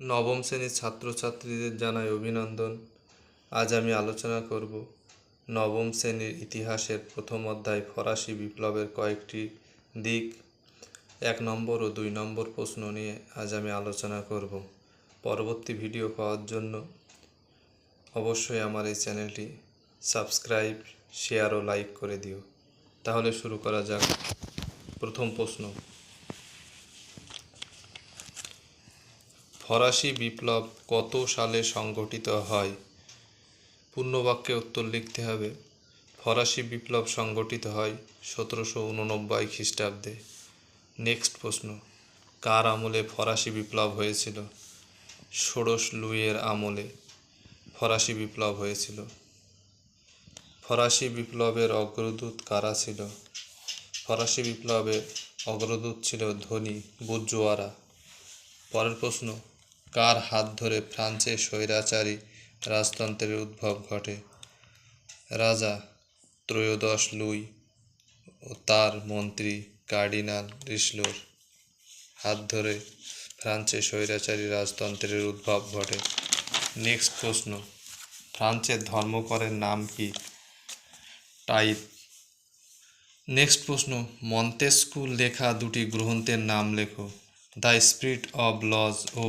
নবম শ্রেণীর ছাত্রছাত্রীদের জানাই অভিনন্দন। আজ আমি আলোচনা করব নবম শ্রেণীর ইতিহাসের প্রথম অধ্যায় ফরাসি বিপ্লবের কয়েকটি দিক। 1 নম্বর ও 2 নম্বর প্রশ্ন নিয়ে আজ আমি আলোচনা করব। পরবর্তী ভিডিও পাওয়ার জন্য অবশ্যই আমার এই চ্যানেলটি সাবস্ক্রাইব, শেয়ার ও লাইক করে দিও। তাহলে শুরু করা যাক। প্রথম প্রশ্ন, ফরাসি বিপ্লব কত সালে সংঘটিত হয়? পূর্ণবাক্যে উত্তর লিখতে হবে। ফরাসি বিপ্লব সংঘটিত হয় 1789 খ্রিস্টাব্দে। নেক্সট প্রশ্ন, কার আমলে ফরাসি বিপ্লব হয়েছিল? ষোড়শ লুইয়ের আমলে ফরাসি বিপ্লব হয়েছিল। ফরাসি বিপ্লবের অগ্রদূত কারা ছিল? ফরাসি বিপ্লবের অগ্রদূত ছিল ধনী বুর্জোয়ারা। পরের প্রশ্ন, কার হাত ধরে ফ্রান্সে স্বৈরাচারী রাজতন্ত্রের উদ্ভব ঘটে? রাজা ত্রয়োদশ লুই ও তার মন্ত্রী কার্ডিনাল রিশলোর হাত ধরে ফ্রান্সে স্বৈরাচারী রাজতন্ত্রের উদ্ভব ঘটে। নেক্সট প্রশ্ন, ফ্রান্সের ধর্মকরের নাম কি? টাইপ। নেক্সট প্রশ্ন, মন্তেস্কু লেখা দুটি গ্রন্থের নাম লেখো। দ্য স্পিরিট অব লজ ও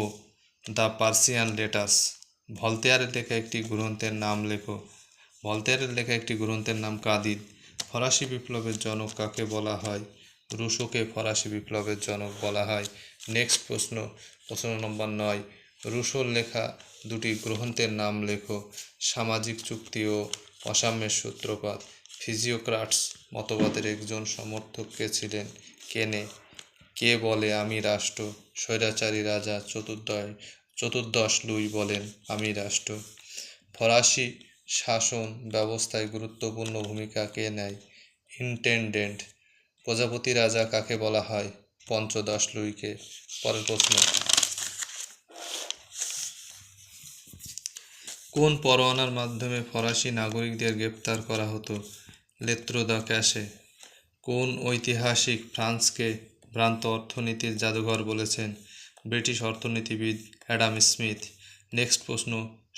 দ্য পার্সিয়ান লেটার্স। ভলতেয়ারের লেখা একটি গ্রন্থের নাম লেখো। ভলতেয়ারের লেখা একটি গ্রন্থের নাম কাদিদ। ফরাসি বিপ্লবের জনক কাকে বলা হয়? রুশোকে ফরাসি বিপ্লবের জনক বলা হয়। নেক্সট প্রশ্ন, প্রশ্ন নম্বর 9, রুশোর লেখা দুটি গ্রন্থের নাম লেখো। সামাজিক চুক্তি ও অসাম্যের সূত্রপাত। ফিজিওক্রাটস মতবাদের একজন সমর্থক কে ছিলেন? কেনে। কে বলে আমি রাষ্ট্র? স্বৈরাচারী রাজা চতুর্দশ লুই বলেন আমি রাষ্ট্র। ফরাসি শাসন ব্যবস্থায় গুরুত্বপূর্ণ ভূমিকা কে নেয়? ইন্টেন্ডেন্ট। প্রজাপতি রাজা কাকে বলা হয়? পঞ্চদশ লুইকে। পরের প্রশ্ন, কোন পরোয়ানার মাধ্যমে ফরাসি নাগরিকদের গ্রেপ্তার করা হতো? লেত্র দ্য ক্যাশে। কোন ঐতিহাসিক ফ্রান্সকে ভ্রান্ত অর্থনীতির জাদুঘর বলেছেন? ব্রিটিশ অর্থনীতিবিদ অ্যাডাম স্মিথ। নেক্সট প্রশ্ন,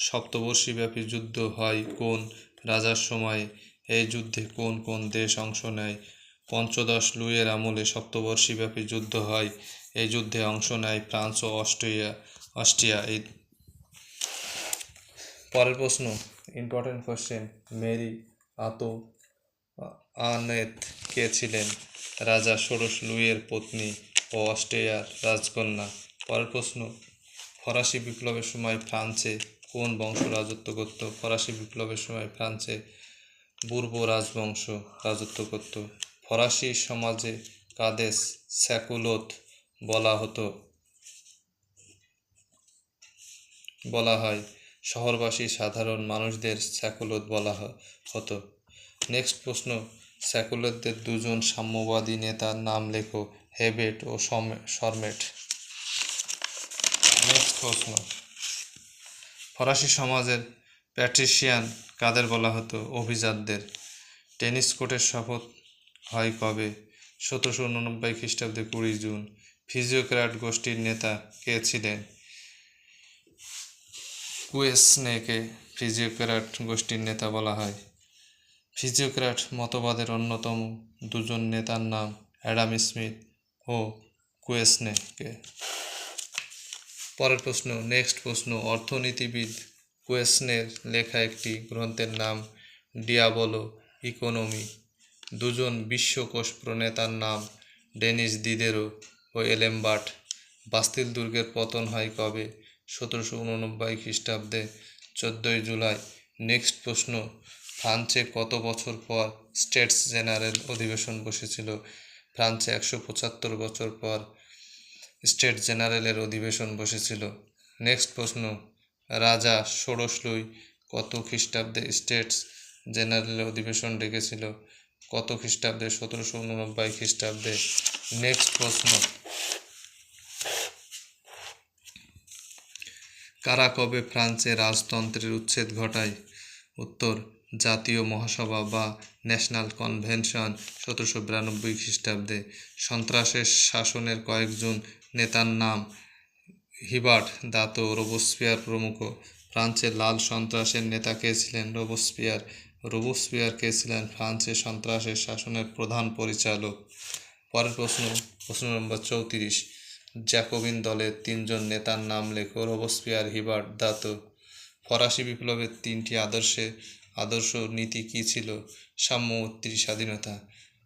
সপ্তবর্ষীব্যাপী যুদ্ধ হয় কোন রাজার সময়ে? এই যুদ্ধে কোন কোন দেশ অংশ নেয়? পঞ্চদশ লুইয়ের আমলে সপ্তবর্ষীব্যাপী যুদ্ধ হয়। এই যুদ্ধে অংশ নেয় ফ্রান্স ও অস্ট্রিয়া। এই পরের প্রশ্ন, ইম্পর্টেন্ট কোশ্চেন, মেরি আন্তোয়ানেত কে ছিলেন? রাজা ষোড়শ লুইয়ের পত্নী ও অস্ট্রিয়ার রাজকন্যা। পরের প্রশ্ন, ফরাসি বিপ্লবের সময় ফ্রান্সে কোন বংশ রাজত্ব করত? ফরাসি বিপ্লবের সময় ফ্রান্সে বুর্বো রাজবংশ রাজত্ব করত। ফরাসি সমাজে কাদের স্যাকুলোত বলা হয়? শহরবাসী সাধারণ মানুষদের স্যাকুলোত বলা হতো। নেক্সট প্রশ্ন, স্যাকুলোতদের দুজন সাম্যবাদী নেতার নাম লেখো। হেবেট ও শরমেট। নেক্সট প্রশ্ন, ফরাসি সমাজের প্যাট্রিশিয়ান কাদের বলা হতো? অভিজাতদের। টেনিস কোর্টের শপথ হয় কবে? 1789 খ্রিস্টাব্দে 20 জুন। ফিজিওক্র্যাট গোষ্ঠীর নেতা কে ছিলেন? কুয়েসনেকে ফিজিওক্র্যাট গোষ্ঠীর নেতা বলা হয়। ফিজিওক্র্যাট মতবাদের অন্যতম দুজন নেতার নাম অ্যাডাম স্মিথ ও কুয়েসনেকে। পরের প্রশ্ন, নেক্সট প্রশ্ন, অর্থনীতিবিদ কুয়েসনের লেখা একটি গ্রন্থের নাম ডিয়াবলো ইকোনমি। দুজন বিশ্বকোষ প্রণেতার নাম ডেনিস দিদেরো ও এলেমবার্ট। বাস্তিল দুর্গের পতন হয় কবে? 1789 খ্রিস্টাব্দে 14 জুলাই। নেক্সট প্রশ্ন, ফ্রান্সে কত বছর পর স্টেটস জেনারেল অধিবেশন বসেছিল? ফ্রান্সে 175 বছর পর স্টেট জেনারেলের অধিবেশন বসেছিল। নেক্সট প্রশ্ন, রাজা ষোড়শ লুই কত খ্রিস্টাব্দে স্টেটস জেনারেলের অধিবেশন ডেকেছিল? কত খ্রিস্টাব্দে? 1789 খ্রিস্টাব্দে। নেক্সট প্রশ্ন, কারা কবে ফ্রান্সে রাজতন্ত্রের উচ্ছেদ ঘটায়? উত্তর, জাতীয় মহাসভা বা ন্যাশনাল কনভেনশন 1792 খ্রিস্টাব্দে। সন্ত্রাসের শাসনের কয়েকজন নেতার নাম হিবার্ট, দাতো, রোবসপিয়ার প্রমুখ। ফ্রান্সের লাল সন্ত্রাসের নেতা কে ছিলেন? রোবসপিয়ার। রোবসপিয়ার কে ছিলেন ফ্রান্সের সন্ত্রাসের শাসনের প্রধান পরিচালক। পরের প্রশ্ন নম্বর 34। জ্যাকোবিন দলের 3জন নেতার নাম লেখো। Robespierre, Hebert, দাতো। ফরাসি বিপ্লবের 3টি আদর্শ নীতি কী ছিল? সাম্যমূর্তি, স্বাধীনতা।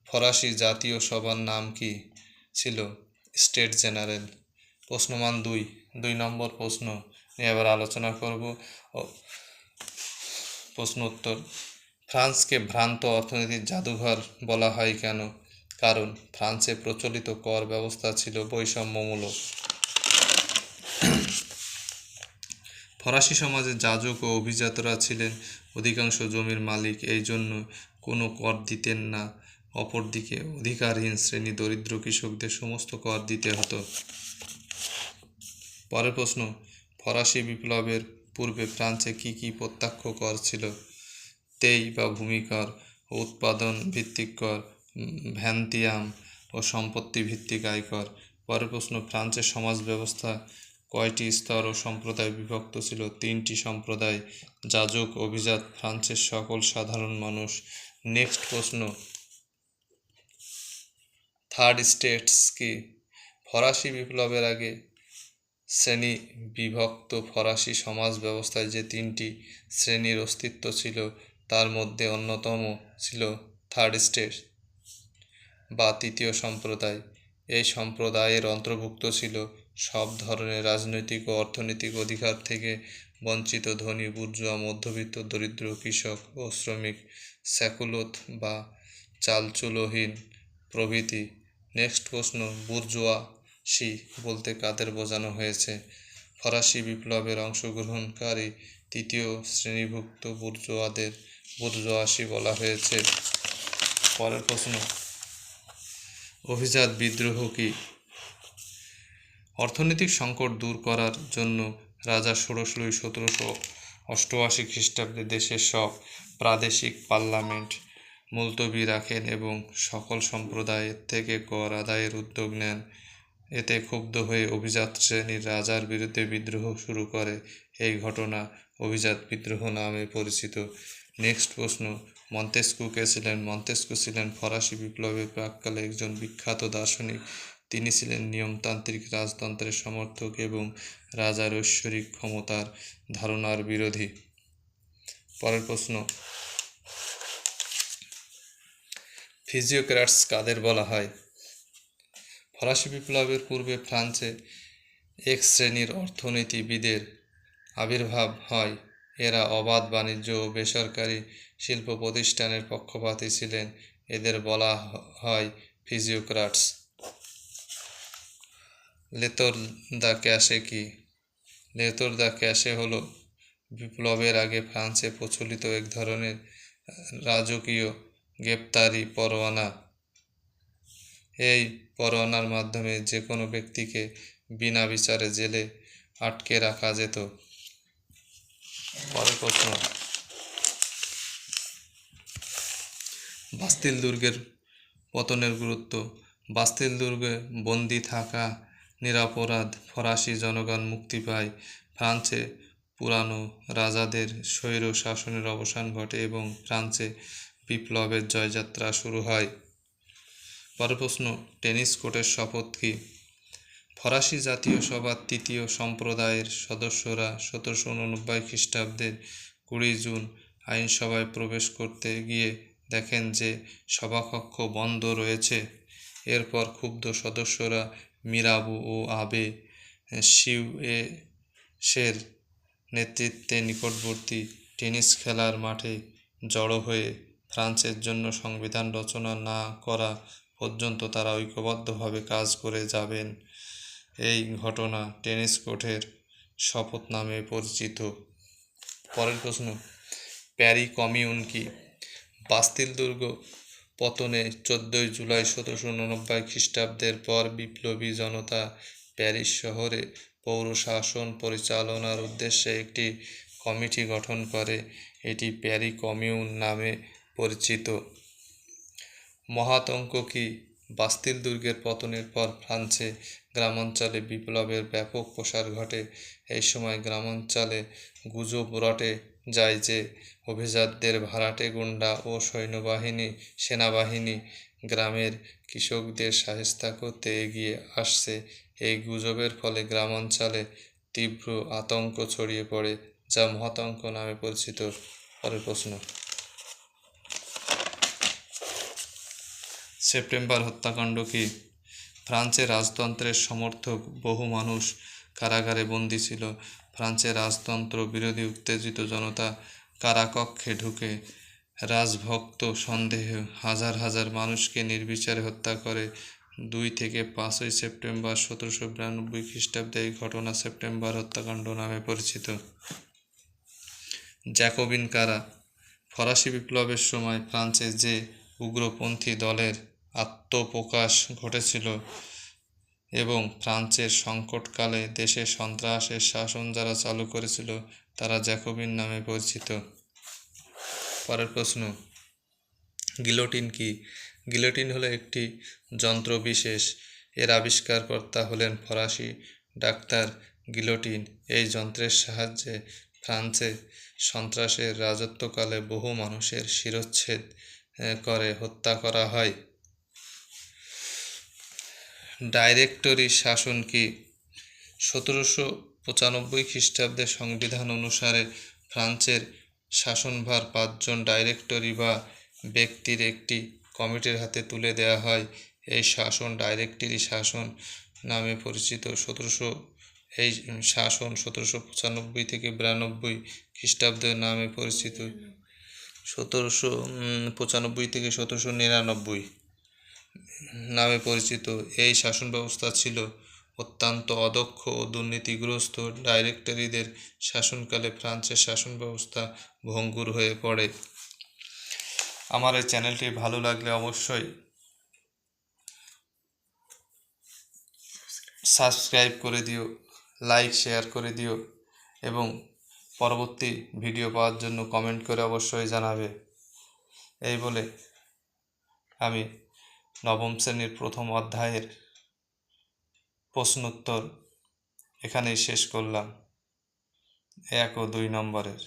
ফরাসি জাতীয় সভার নাম কি ছিল? State general. প্রশ্নমান 2 নম্বর প্রশ্ন নিয়ে এবার আলোচনা করব। প্রশ্ন উত্তর। ফ্রান্সকে ভ্রান্ত অর্থনীতির জাদুঘর বলা হয় কেন? কারণ ফ্রান্সে প্রচলিত কর ব্যবস্থা ছিল বৈষম্যমূলক। ফরাসি সমাজে যাজক ও অভিজাতরা ছিলেন অধিকাংশ জমির মালিক, এই জন্য কোনো কর দিতেন না। অপরদিকে অধিকারহীন শ্রেণী দরিদ্র কৃষকদের সমস্ত কর দিতে হতো। পরের প্রশ্ন। ফরাসি বিপ্লবের পূর্বে ফ্রান্সে কি কি প্রত্যক্ষ কর ছিল? তেই বা ভূমিকর, উৎপাদন ভিত্তিক কর, ভ্যান্তিয়াম ও সম্পত্তি ভিত্তিক আয়কর। পরের প্রশ্ন। ফ্রান্সের সমাজ ব্যবস্থা কয়টি স্তর ও সম্প্রদায় বিভক্ত ছিল? 3টি সম্প্রদায়, যাজক, অভিজাত, ফ্রান্সের সকল সাধারণ মানুষ। নেক্সট প্রশ্ন। থার্ড স্টেটস কি? ফরাসি বিপ্লবের আগে শ্রেণী বিভক্ত ফরাসি সমাজ ব্যবস্থায় যে 3টি শ্রেণীর অস্তিত্ব ছিল তার মধ্যে অন্যতম ছিল থার্ড স্টেট বা তৃতীয় সম্প্রদায়। এই সম্প্রদায়ের অন্তর্ভুক্ত ছিল সব ধরনের রাজনৈতিক ও অর্থনৈতিক অধিকার থেকে বঞ্চিত ধনী, বুর্জোয়া, মধ্যবিত্ত, দরিদ্র, কৃষক ও শ্রমিক, সেকুলোত বা চালচুলোহীন প্রভৃতি। নেক্সট প্রশ্ন। বুর্জোয়াসি বলতে কাদের বোঝানো হয়েছে? ফরাসি বিপ্লবের অংশগ্রহণকারী তৃতীয় শ্রেণীভুক্ত বুর্জোয়াদের বুর্জোয়াসি বলা হয়েছে। পরের প্রশ্ন। অভিজাত বিদ্রোহ কি? অর্থনৈতিক সংকট দূর করার জন্য রাজা ষোড়শী 1788 খ্রিস্টাব্দে দেশের সব প্রাদেশিক পার্লামেন্ট মুলতবি রাখেন এবং সকল সম্প্রদায়ের থেকে কর আদায়ের উদ্যোগ নেন। এতে ক্ষুব্ধ হয়ে অভিজাত শ্রেণীর রাজার বিরুদ্ধে বিদ্রোহ শুরু করে। এই ঘটনা অভিজাত বিদ্রোহ নামে পরিচিত। নেক্সট প্রশ্ন। মন্তেস্কু কে ছিলেন? মন্তেস্কু ছিলেন ফরাসি বিপ্লবের প্রাক্কালে একজন বিখ্যাত দার্শনিক। তিনি ছিলেন নিয়মতান্ত্রিক রাজতন্ত্রের সমর্থক এবং রাজার ঐশ্বরিক ক্ষমতার ধারণার বিরোধী। পরের প্রশ্ন। ফিজিওক্র্যাটস কাদের বলা হয়? ফরাসি বিপ্লবের পূর্বে ফ্রান্সে এক শ্রেণীর অর্থনীতিবিদের আবির্ভাব হয়। এরা অবাধ বাণিজ্য ও বেসরকারি শিল্প প্রতিষ্ঠানের পক্ষপাতী ছিলেন। এদের বলা হয় ফিজিওক্র্যাটস। লেতর দ্য ক্যাশে কি? লেতর দ্য ক্যাশে হলো বিপ্লবের আগে ফ্রান্সে প্রচলিত এক ধরনের রাজকীয় গ্রেপ্তারি পরোয়ানা। এই পরোয়ানার মাধ্যমে যে কোনো ব্যক্তিকে বিনা বিচারে জেলে আটকে রাখা যেত। পরের প্রশ্ন। বাস্তিল দুর্গের পতনের গুরুত্ব। বাস্তিল দুর্গে বন্দি থাকা নিরপরাধ ফরাসি জনগণ মুক্তি পায়। ফ্রান্সে পুরানো রাজাদের স্বৈর শাসনের অবসান ঘটে এবং ফ্রান্সে বিপ্লবের জয়যাত্রা শুরু হয়। পরের প্রশ্ন। টেনিস কোর্টের শপথ কি? ফরাসি জাতীয় সভার তৃতীয় সম্প্রদায়ের সদস্যরা 1789 খ্রিস্টাব্দের 20 জুন আইনসভায় প্রবেশ করতে গিয়ে দেখেন যে সভাকক্ষ বন্ধ রয়েছে। এরপর ক্ষুব্ধ সদস্যরা মিরাবু ও আবে সিউয়েসের নেতৃত্বে নিকটবর্তী টেনিস খেলার মাঠে জড়ো হয়ে ফ্রান্সের জন্য সংবিধান রচনা না করা পর্যন্ত তারা ঐক্যবদ্ধভাবে কাজ করে যাবেন। এই ঘটনা টেনিস কোর্টের শপথ নামে পরিচিত। পরের প্রশ্ন। প্যারি কমিউন কি? বাস্তিল দুর্গ পতনে 14 জুলাই 1789 খ্রিস্টাব্দের পর বিপ্লবী জনতা প্যারিস শহরে পৌর শাসন পরিচালনার উদ্দেশ্যে একটি কমিটি গঠন করে। এটি প্যারি কমিউন নামে পরিচিত। মহাতঙ্ক কি? বাস্তিল দুর্গের পতনের পর ফ্রান্সে গ্রামাঞ্চলে বিপ্লবের ব্যাপক প্রসার ঘটে। এই সময় গ্রামাঞ্চলে গুজব রটে যায় যে অভিজাতদের ভাড়াটে গুন্ডা ও সেনাবাহিনী গ্রামের কৃষকদের শায়েস্তা করতে এগিয়ে আসছে। এই গুজবের ফলে গ্রামাঞ্চলে তীব্র আতঙ্ক ছড়িয়ে পড়ে, যা মহাতঙ্ক নামে পরিচিত। পরের প্রশ্ন, সেপ্টেম্বর হত্যাকাণ্ড কি? ফ্রান্সের রাজতন্ত্রের সমর্থক বহু মানুষ কারাগারে বন্দী ছিল। ফ্রান্সের রাজতন্ত্র বিরোধী উত্তেজিত জনতা কারাকক্ষে ঢুকে রাজভক্ত সন্দেহে হাজার হাজার মানুষকে নির্বিচারে হত্যা করে। 2 থেকে 5 সেপ্টেম্বর 1792 খ্রিস্টাব্দে এই ঘটনা সেপ্টেম্বর হত্যাকাণ্ড নামে পরিচিত। জ্যাকোবিন কারা? ফরাসি বিপ্লবের সময় ফ্রান্সে যে উগ্রপন্থী দলের আত্মপ্রকাশ ঘটেছিল এবং ফ্রান্সের সংকটকালে দেশে সন্ত্রাসের শাসন যারা চালু করেছিল তারা জ্যাকোবিন নামে পরিচিত। পরের প্রশ্ন, গিলোটিন কি? গিলোটিন হলো একটি যন্ত্র বিশেষ। এর আবিষ্কারকর্তা হলেন ফরাসি ডাক্তার গিলোটিন। এই যন্ত্রের সাহায্যে ফ্রান্সে সন্ত্রাসের রাজত্বকালে বহু মানুষের শিরচ্ছেদ করে হত্যা করা হয়। ডাইরেক্টরি শাসন কি? 1795 খ্রিস্টাব্দে সংবিধান অনুসারে ফ্রান্সের শাসনভার 5 জন ডাইরেক্টরি বা ব্যক্তির একটি কমিটির হাতে তুলে দেওয়া হয়। এই শাসন ডাইরেক্টরি শাসন নামে পরিচিত। এই শাসন 1795 থেকে 92 খ্রিস্টাব্দ নামে পরিচিত। 1795 থেকে 1799 নামে পরিচিত। এই শাসন ব্যবস্থা ছিল অত্যন্ত অদক্ষ ও দুর্নীতিগ্রস্ত। ডাইরেক্টরিদের শাসনকালে ফ্রান্সের শাসন ব্যবস্থা ভঙ্গুর হয়ে পড়ে। আমার এই চ্যানেলটি ভালো লাগলে অবশ্যই সাবস্ক্রাইব করে দিও, লাইক শেয়ার করে দিও এবং পরবর্তী ভিডিও পাওয়ার জন্য কমেন্ট করে অবশ্যই জানাবে। এই বলে আমি নবম শ্রেণীর প্রথম অধ্যায়ের প্রশ্নোত্তর এখানেই শেষ করলাম, 1 ও 2 নম্বরের।